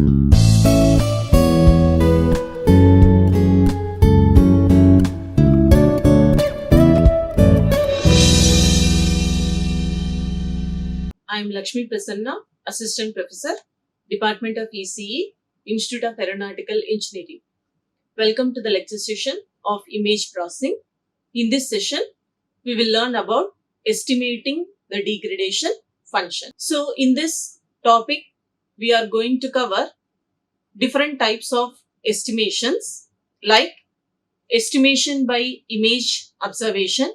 I am Lakshmi Prasanna, Assistant Professor, Department of ECE, Institute of Aeronautical Engineering. Welcome to the lecture session of image processing. In this session, we will learn about estimating the degradation function. So, in this topic, we are going to cover different types of estimations like estimation by image observation.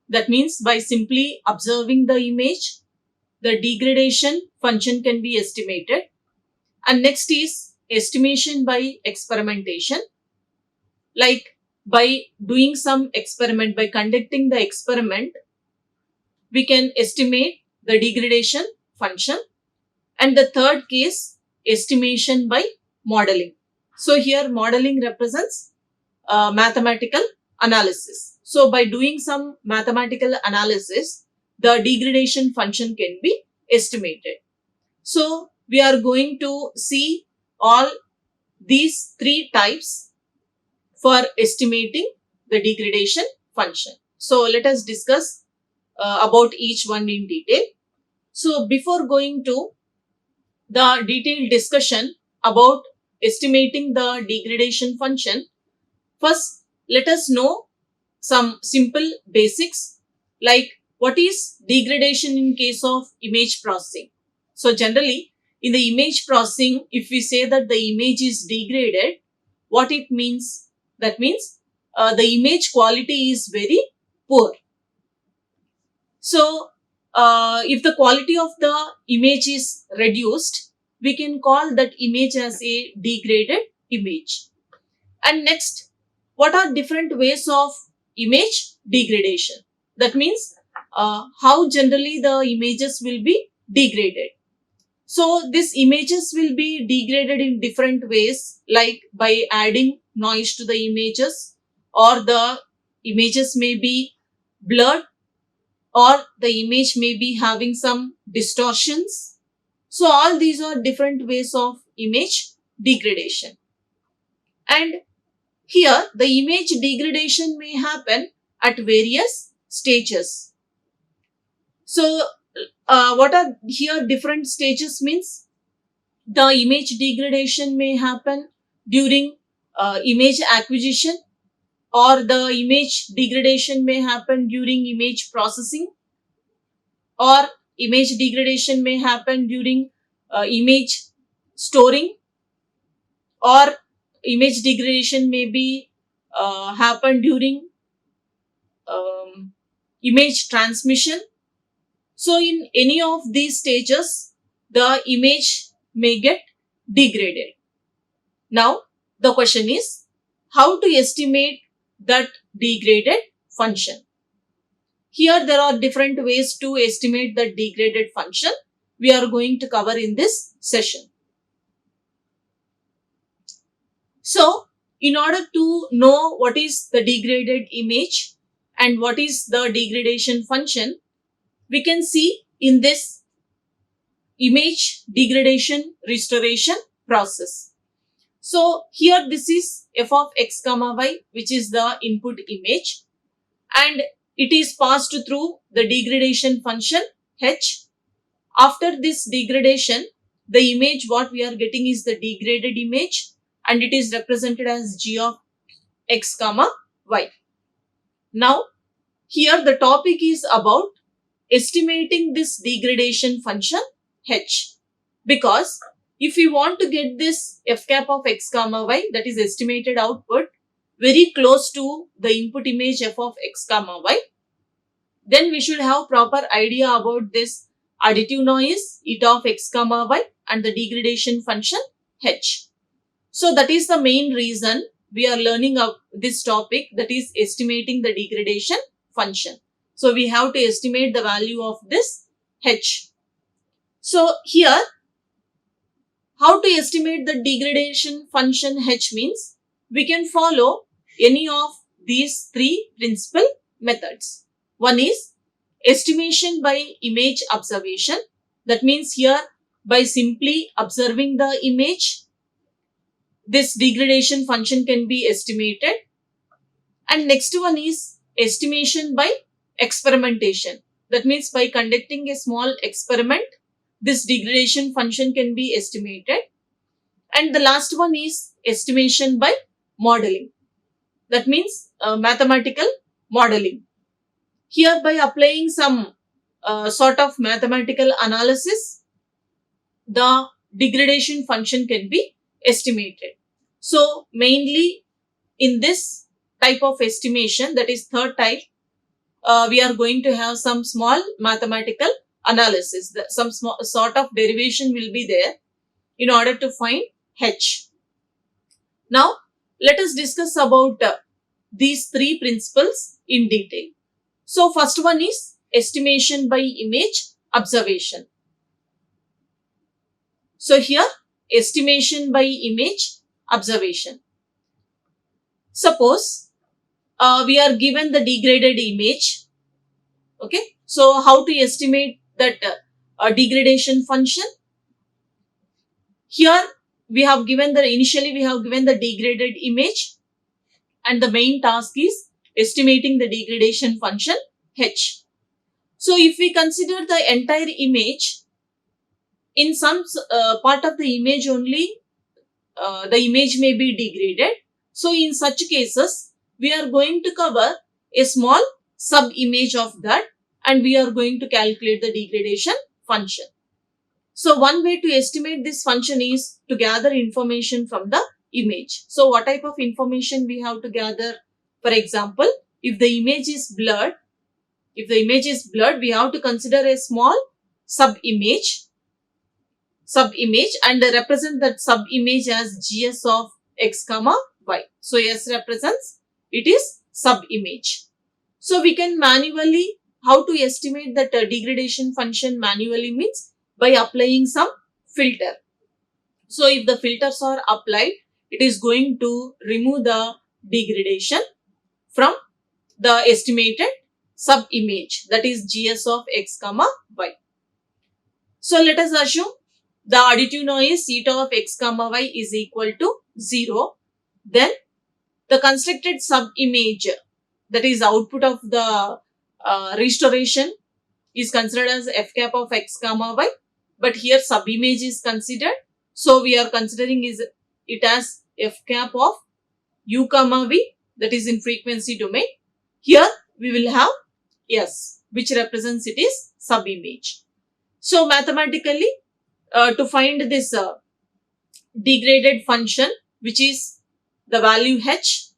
That means by simply observing the image, the degradation function can be estimated. And next is estimation by experimentation. Like by doing some experiment, by conducting the experiment, we can estimate the degradation function. And the third case, estimation by modeling. So here modeling represents mathematical analysis. So by doing some mathematical analysis, the degradation function can be estimated. So we are going to see all these three types for estimating the degradation function. So let us discuss about each one in detail. So before going to the detailed discussion about estimating the degradation function, first let us know some simple basics like what is degradation in case of image processing. So generally in the image processing, if we say that the image is degraded, what it means? That means the image quality is very poor. So if the quality of the image is reduced, we can call that image as a degraded image. And next, what are different ways of image degradation? That means how generally the images will be degraded. So these images will be degraded in different ways, like by adding noise to the images, or the images may be blurred, or the image may be having some distortions. So all these are different ways of image degradation. And here, the image degradation may happen at various stages. So, what are here different stages means? The image degradation may happen during image acquisition, or the image degradation may happen during image processing, or image degradation may happen during image storing, or image degradation may be happen during image transmission. So in any of these stages, the image may get degraded. Now the question is how to estimate that degraded function. Here there are different ways to estimate the degraded function. We are going to cover in this session. So, in order to know what is the degraded image and what is the degradation function, we can see in this image degradation restoration process. So, here this is f of x comma y, which is the input image, and it is passed through the degradation function h. After this degradation, the image what we are getting is the degraded image, and it is represented as g of x comma y. Now, here the topic is about estimating this degradation function h, because if we want to get this f cap of x comma y, that is estimated output, very close to the input image f of x comma y, then we should have proper idea about this additive noise eta of x comma y and the degradation function h. So that is the main reason we are learning of this topic, that is estimating the degradation function. So we have to estimate the value of this h. So here, how to estimate the degradation function h means we can follow any of these three principal methods. One is estimation by image observation. That means here by simply observing the image, this degradation function can be estimated. And next one is estimation by experimentation. That means by conducting a small experiment, this degradation function can be estimated. And the last one is estimation by modeling. That means mathematical modeling. Here, by applying some sort of mathematical analysis, the degradation function can be estimated. So mainly in this type of estimation, that is third type, we are going to have some small mathematical analysis. Some small sort of derivation will be there in order to find H. Now, let us discuss about these three principles in detail. So, first one is estimation by image observation. So, here estimation by image observation. Suppose we are given the degraded image. Okay. So, how to estimate that degradation function? Here we have given initially we have given the degraded image, and the main task is estimating the degradation function H. So if we consider the entire image, in some part of the image only the image may be degraded. So in such cases, we are going to cover a small sub image of that, and we are going to calculate the degradation function. So one way to estimate this function is to gather information from the image. So what type of information we have to gather? For example, if the image is blurred, we have to consider a small sub image and represent that sub image as GS of x comma y. So S represents it is sub image. So we can manually, how to estimate that degradation function manually means by applying some filter. So if the filters are applied, it is going to remove the degradation from the estimated sub image, that is GS of x comma y. So let us assume the additive noise eta of x comma y is equal to 0. Then the constructed sub image, that is output of the restoration, is considered as f cap of x comma y. But here sub image is considered. So we are considering it as f cap of u comma v, that is in frequency domain. Here we will have S, which represents it is sub image. So mathematically, to find this degraded function, which is the value H,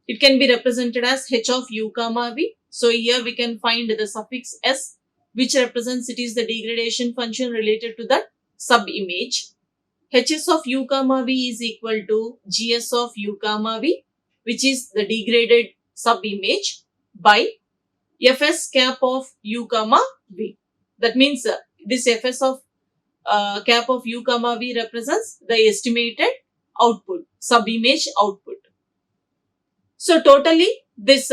it can be represented as H of u comma v. So here we can find the suffix S, which represents it is the degradation function related to that sub image. Hs of u comma v is equal to Gs of u comma v, which is the degraded sub image, by Fs cap of u comma v. That means this Fs of cap of u comma v represents the estimated output, sub image output. So totally this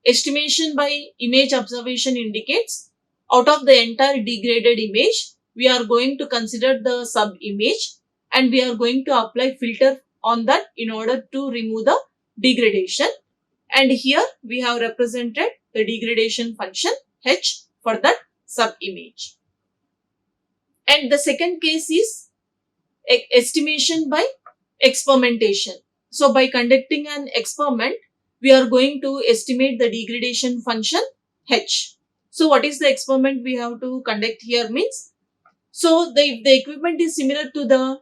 estimation by image observation indicates out of the entire degraded image, we are going to consider the sub image and we are going to apply filter on that in order to remove the degradation. And here we have represented the degradation function H for that sub image. And the second case is estimation by experimentation. So by conducting an experiment, we are going to estimate the degradation function H. So what is the experiment we have to conduct here means, so if the equipment is similar to the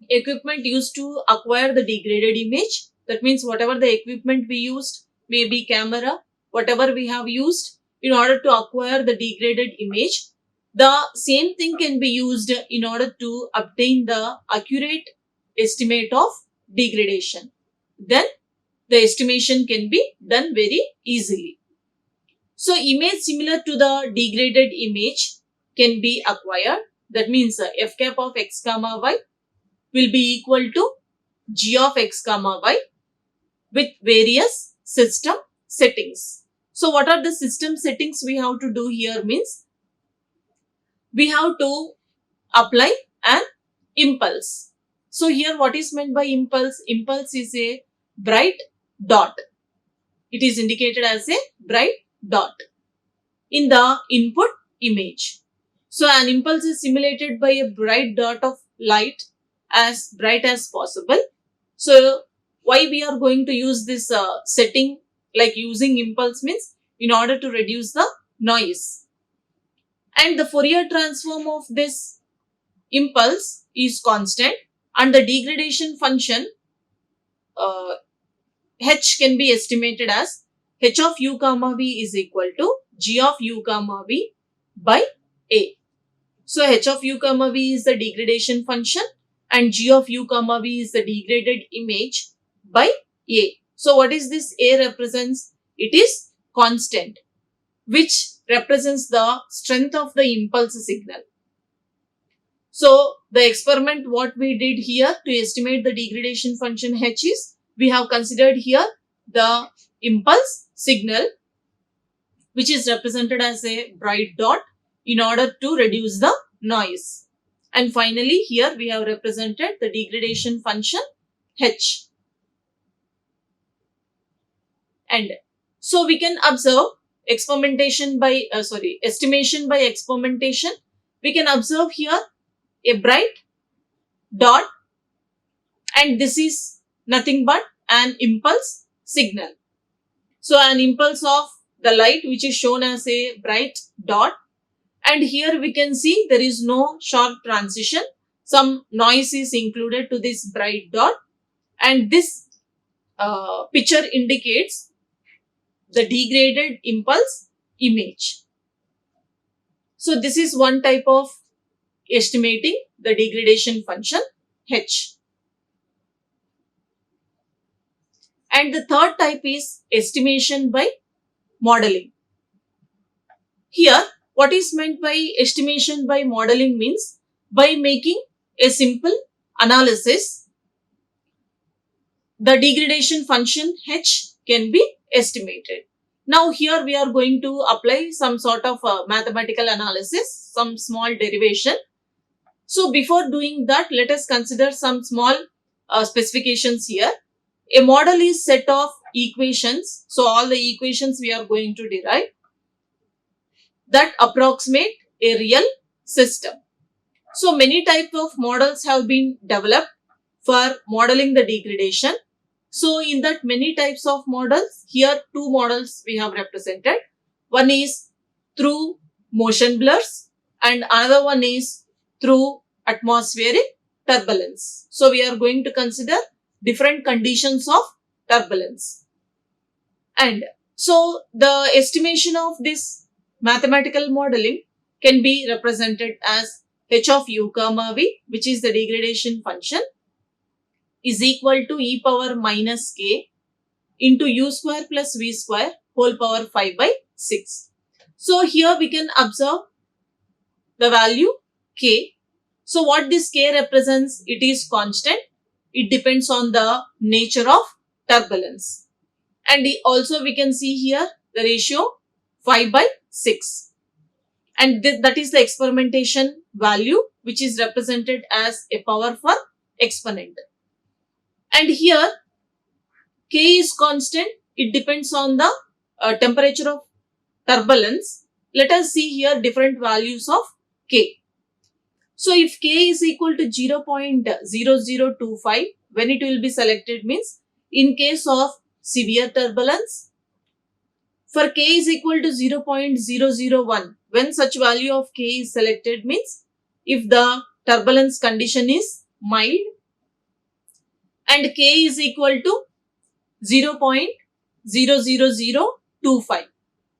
equipment used to acquire the degraded image, that means whatever the equipment we used, maybe camera, whatever we have used in order to acquire the degraded image, the same thing can be used in order to obtain the accurate estimate of degradation. Then the estimation can be done very easily. So image similar to the degraded image can be acquired. That means f cap of x comma y will be equal to g of x comma y with various system settings. So what are the system settings we have to do here means, we have to apply an impulse. So here what is meant by impulse? Impulse is a bright dot. It is indicated as a bright dot in the input image. So an impulse is simulated by a bright dot of light as bright as possible. So why we are going to use this setting, like using impulse means in order to reduce the noise. And the Fourier transform of this impulse is constant, and the degradation function uh, h can be estimated as h of u comma v is equal to g of u comma v by a. So h of u comma v is the degradation function and g of u comma v is the degraded image by a. So what is this a represents? It is constant, which represents the strength of the impulse signal. So the experiment what we did here to estimate the degradation function h is, we have considered here the impulse signal, which is represented as a bright dot in order to reduce the noise. And finally here we have represented the degradation function h. And so we can observe estimation by experimentation. We can observe here a bright dot, and this is nothing but an impulse signal. So an impulse of the light which is shown as a bright dot, and here we can see there is no sharp transition. Some noise is included to this bright dot, and this picture indicates the degraded impulse image. So this is one type of estimating the degradation function h. And the third type is estimation by modeling. Here, what is meant by estimation by modeling means by making a simple analysis, the degradation function h can be estimated. Now here we are going to apply some sort of mathematical analysis, some small derivation. So before doing that, let us consider some small specifications here. A model is set of equations. So all the equations we are going to derive that approximate a real system. So many types of models have been developed for modeling the degradation. So in that many types of models, here two models we have represented. One is through motion blurs and another one is through atmospheric turbulence. So we are going to consider different conditions of turbulence. And so the estimation of this mathematical modeling can be represented as h of u comma v, which is the degradation function, is equal to e power minus k into u square plus v square whole power 5 by 6. So here we can observe the value k. So what this k represents? It is constant. It depends on the nature of turbulence. And also we can see here the ratio 5 by 6. And that is the experimentation value, which is represented as a power for exponent. And here k is constant. It depends on the temperature of turbulence. Let us see here different values of k. So if k is equal to 0.0025, when it will be selected means in case of severe turbulence. For k is equal to 0.001, when such value of k is selected means if the turbulence condition is mild, and k is equal to 0.00025.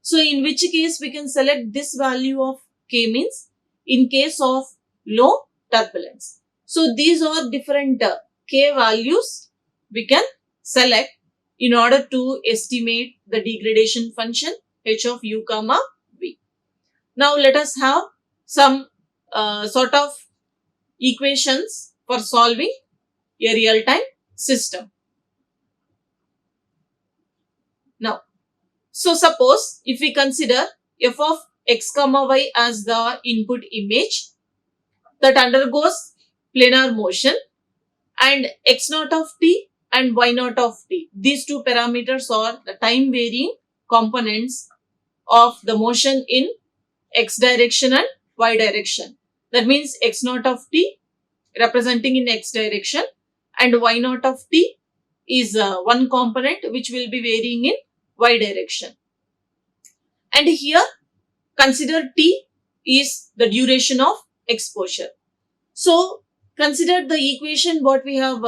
So in which case we can select this value of k means in case of low turbulence. So these are different k values we can select in order to estimate the degradation function h of u comma v. Now let us have some sort of equations for solving a real-time system. Now, so suppose if we consider f of x comma y as the input image, that undergoes planar motion, and x naught of t and y naught of t. These two parameters are the time varying components of the motion in x direction and y direction. That means x naught of t representing in x direction and y naught of t is one component which will be varying in y direction. And here consider t is the duration of exposure. So consider the equation what we have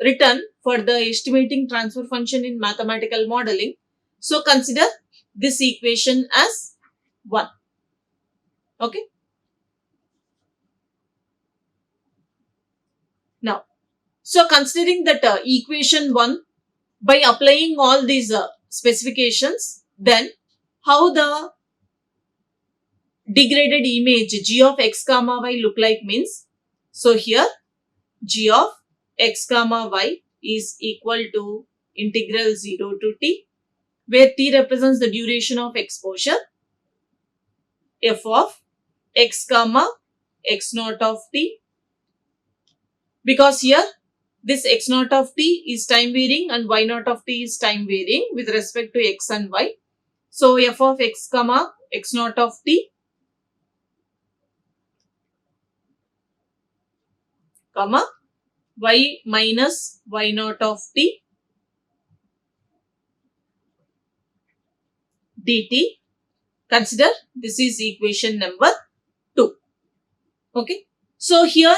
written for the estimating transfer function in mathematical modeling. So consider this equation as 1. Okay. Now, so considering that equation 1, by applying all these specifications, then how the degraded image g of x comma y look like means, so here g of x comma y is equal to integral 0 to t, where t represents the duration of exposure, f of x comma x naught of t, because here this x naught of t is time varying and y naught of t is time varying with respect to x and y. So f of x comma x naught of t comma y minus y naught of t dt. Consider this is equation number 2. Okay. So here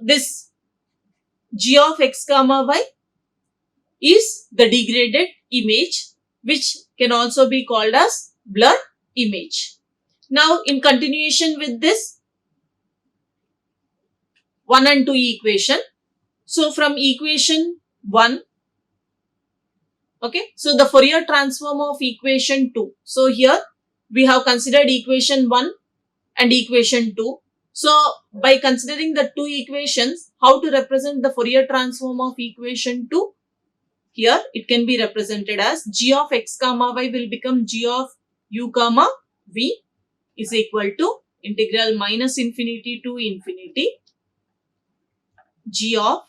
this g of x comma y is the degraded image, which can also be called as blur image. Now in continuation with this 1 and 2 equation, so from equation 1, okay, so the Fourier transform of equation 2. So here we have considered equation 1 and equation 2. So by considering the two equations, how to represent the Fourier transform of equation 2? Here it can be represented as g of x comma y will become g of u comma v is equal to integral minus infinity to infinity g of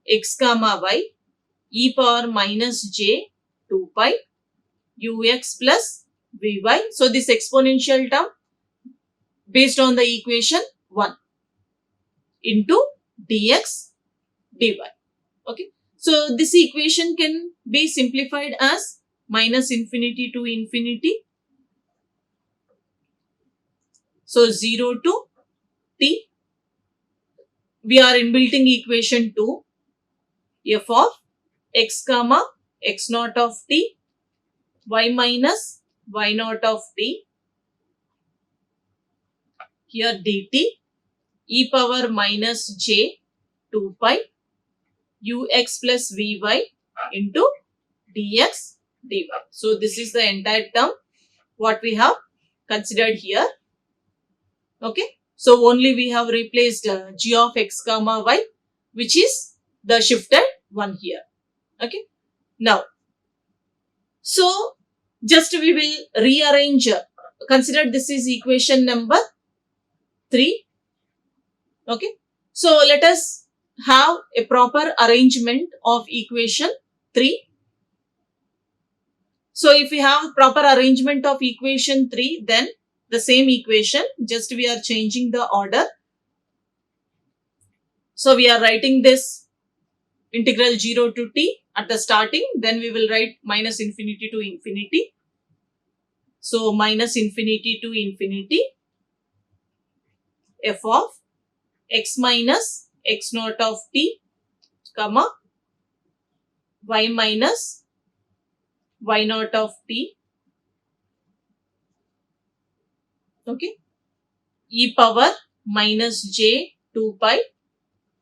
x comma y e power minus j 2 pi ux plus vy. So this exponential term based on the equation 1 into dx dy. Okay. So this equation can be simplified as minus infinity to infinity. So 0 to t. We are inbuilting equation 2 f of x comma x naught of t y minus y naught of t here dt e power minus j 2 pi ux plus vy into dx dy. So this is the entire term what we have considered here. Okay. So only we have replaced g of x comma y, which is the shifted one here. Okay. Now, so just we will rearrange, consider this is equation number 3. Okay. So let us have a proper arrangement of equation 3. So if we have proper arrangement of equation 3, then the same equation, just we are changing the order. So we are writing this integral 0 to t at the starting, then we will write minus infinity to infinity. So minus infinity to infinity f of x minus x naught of t comma y minus y naught of t, okay, e power minus j 2 pi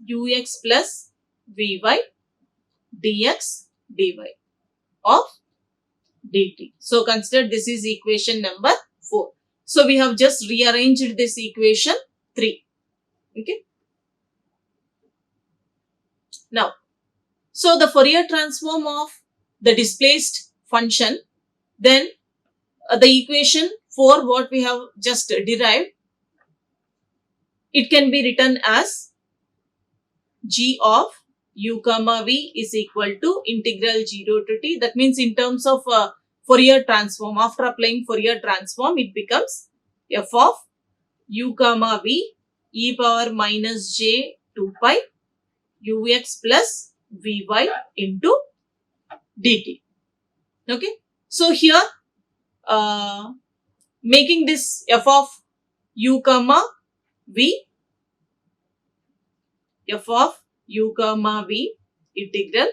ux plus vy dx dy of dt. So consider this is equation number 4. So we have just rearranged this equation 3. Okay. Now, so the Fourier transform of the displaced function, then the equation 4 what we have just derived. it can be written as g of u comma v is equal to integral 0 to t. That means in terms of Fourier transform, after applying Fourier transform, it becomes f of u comma v e power minus j 2 pi ux plus vy into dt. Okay. So here making this f of u comma v, f of u comma v integral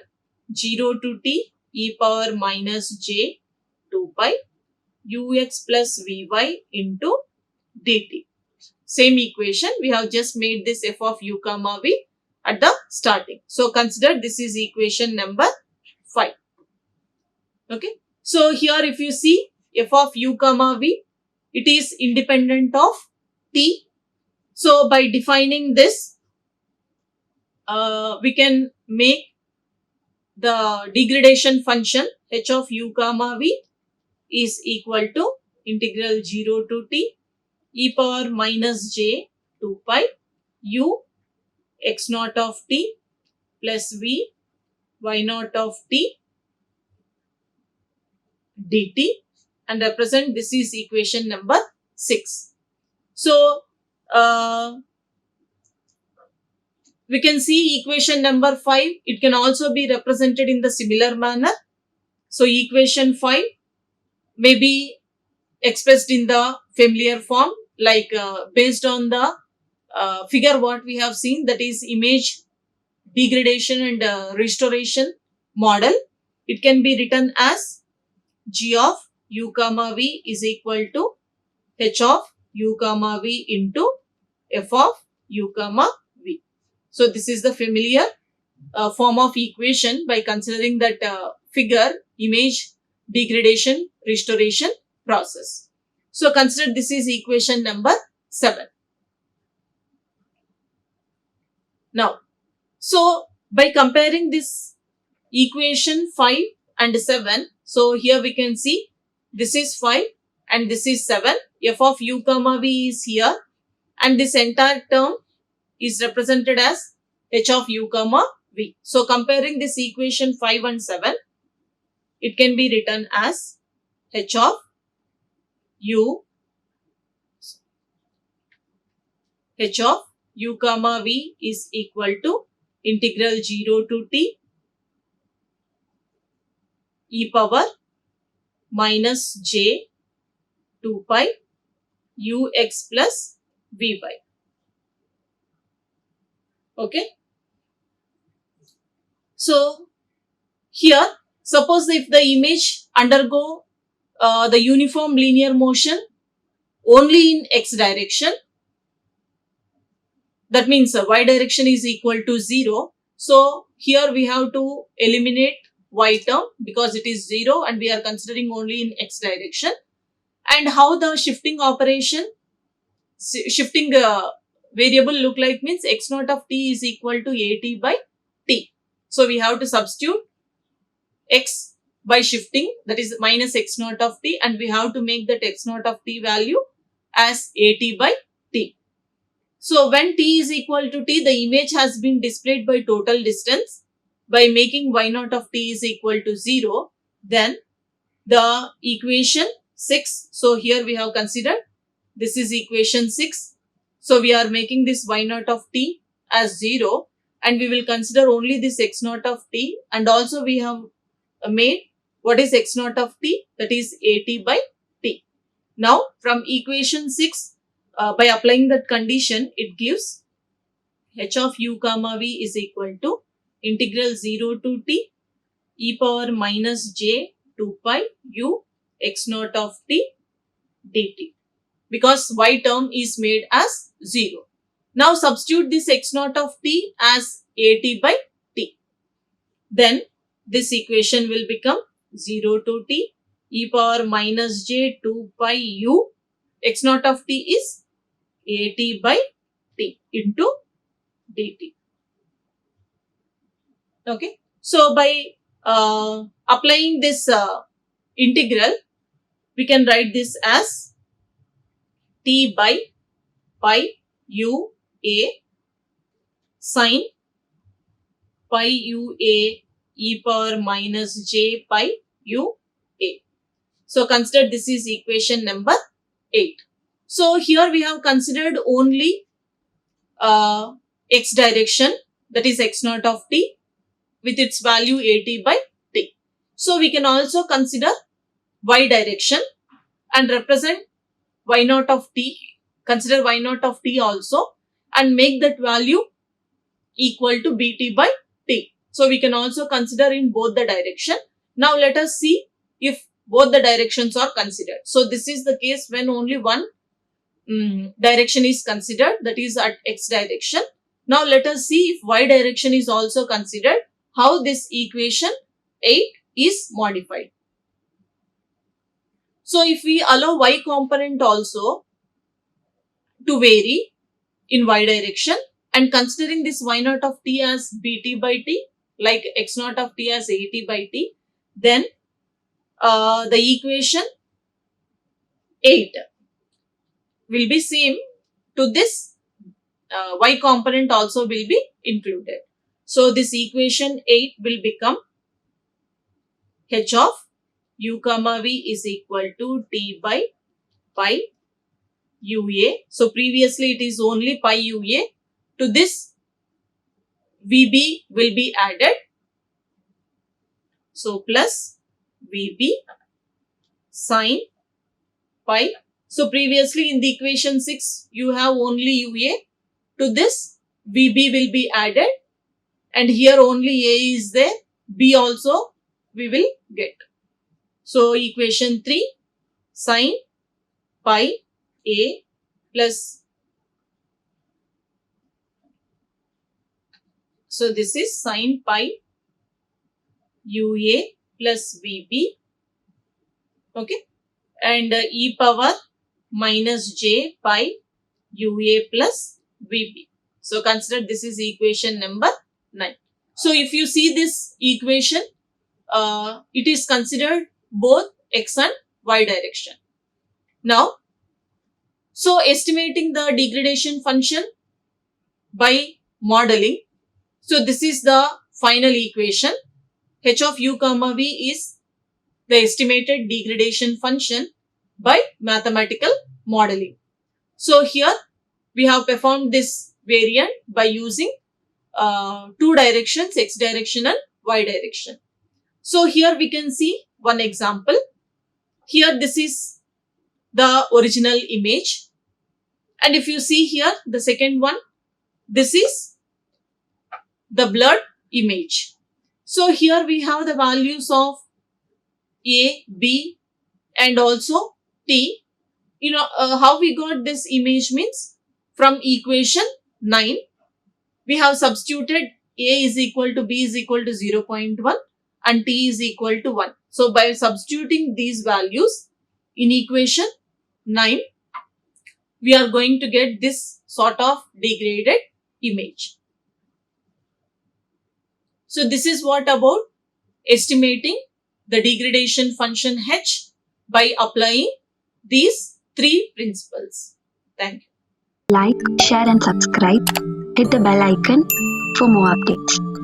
0 to t e power minus j 2 pi ux plus vy into dt. Same equation, we have just made this f of u comma v at the starting. So consider this is equation number 5. Okay. So here if you see f of u comma v, it is independent of t. So by defining this, we can make the degradation function h of u comma v is equal to integral 0 to t e power minus j 2 pi u x naught of t plus v y naught of t dt, and represent this is equation number 6. So we can see equation number 5, it can also be represented in the similar manner. So equation 5 may be expressed in the familiar form, like based on the figure what we have seen, that is image degradation and restoration model. It can be written as g of u comma v is equal to h of u comma v into f of u comma v. So this is the familiar form of equation by considering that figure image degradation restoration process. So consider this is equation number 7. Now, so by comparing this equation 5 and 7, so here we can see this is 5 and this is 7. F of u comma v is here and this entire term is represented as h of u comma v. So comparing this equation 5 and 7, it can be written as h of u comma v is equal to integral 0 to t e power minus j 2 pi ux plus vy. Okay. So here, suppose if the image undergo the uniform linear motion only in x direction, that means y direction is equal to 0. So here we have to eliminate y term because it is 0 and we are considering only in x direction. And how the shifting operation, shifting variable look like means x naught of t is equal to at by t. So we have to substitute x by shifting, that is minus x naught of t, and we have to make that x naught of t value as at by t. So when t is equal to t, the image has been displayed by total distance. By making y naught of t is equal to 0, then the equation 6, so here we have considered this is equation 6. So we are making this y naught of t as 0 and we will consider only this x naught of t, and also we have made what is x naught of t, that is at by t. Now from equation 6, by applying that condition, it gives h of u comma v is equal to integral 0 to t e power minus j 2 pi u x naught of t dt, because y term is made as 0. Now substitute this x naught of t as at by t. Then this equation will become 0 to t e power minus j 2 pi u x naught of t is at by t into dt. Okay. So by applying this integral, we can write this as t by pi u A sine pi UA e power minus j pi UA. So consider this is equation number 8. So here we have considered only x direction, that is x naught of t with its value at by t. So we can also consider y direction and represent y naught of t, consider y naught of t also and make that value equal to bt by t. So we can also consider in both the direction. Now let us see if both the directions are considered. So this is the case when only one direction is considered, that is at x direction. Now let us see if y direction is also considered, how this equation 8 is modified. So if we allow y component also to vary in y direction and considering this y naught of t as bt by t, like x naught of t as at by t, then the equation 8 will be same to this y component also will be included. So this equation 8 will become h of u comma v is equal to t by pi ua. So previously it is only pi ua. To this vb will be added. So plus vb sine pi. So previously in the equation 6 you have only ua. To this vb will be added and here only a is there, b also we will get. So equation 3 sine pi a plus, so this is sine pi ua plus vb, okay, and e power minus j pi ua plus vb. So consider this is equation number 9. So if you see this equation, it is considered both x and y direction. Now, so estimating the degradation function by modeling. So this is the final equation. H of u comma v is the estimated degradation function by mathematical modeling. So here we have performed this variant by using two directions, x direction and y direction. So here we can see one example. Here this is the original image. And if you see here the second one, this is the blurred image. So here we have the values of A, B and also T. You know how we got this image means from equation 9. We have substituted A is equal to B is equal to 0.1 and T is equal to 1. So by substituting these values in equation 9, we are going to get this sort of degraded image. So this is what about estimating the degradation function h by applying these three principles. Thank you. Like, share and subscribe. Hit the bell icon for more updates.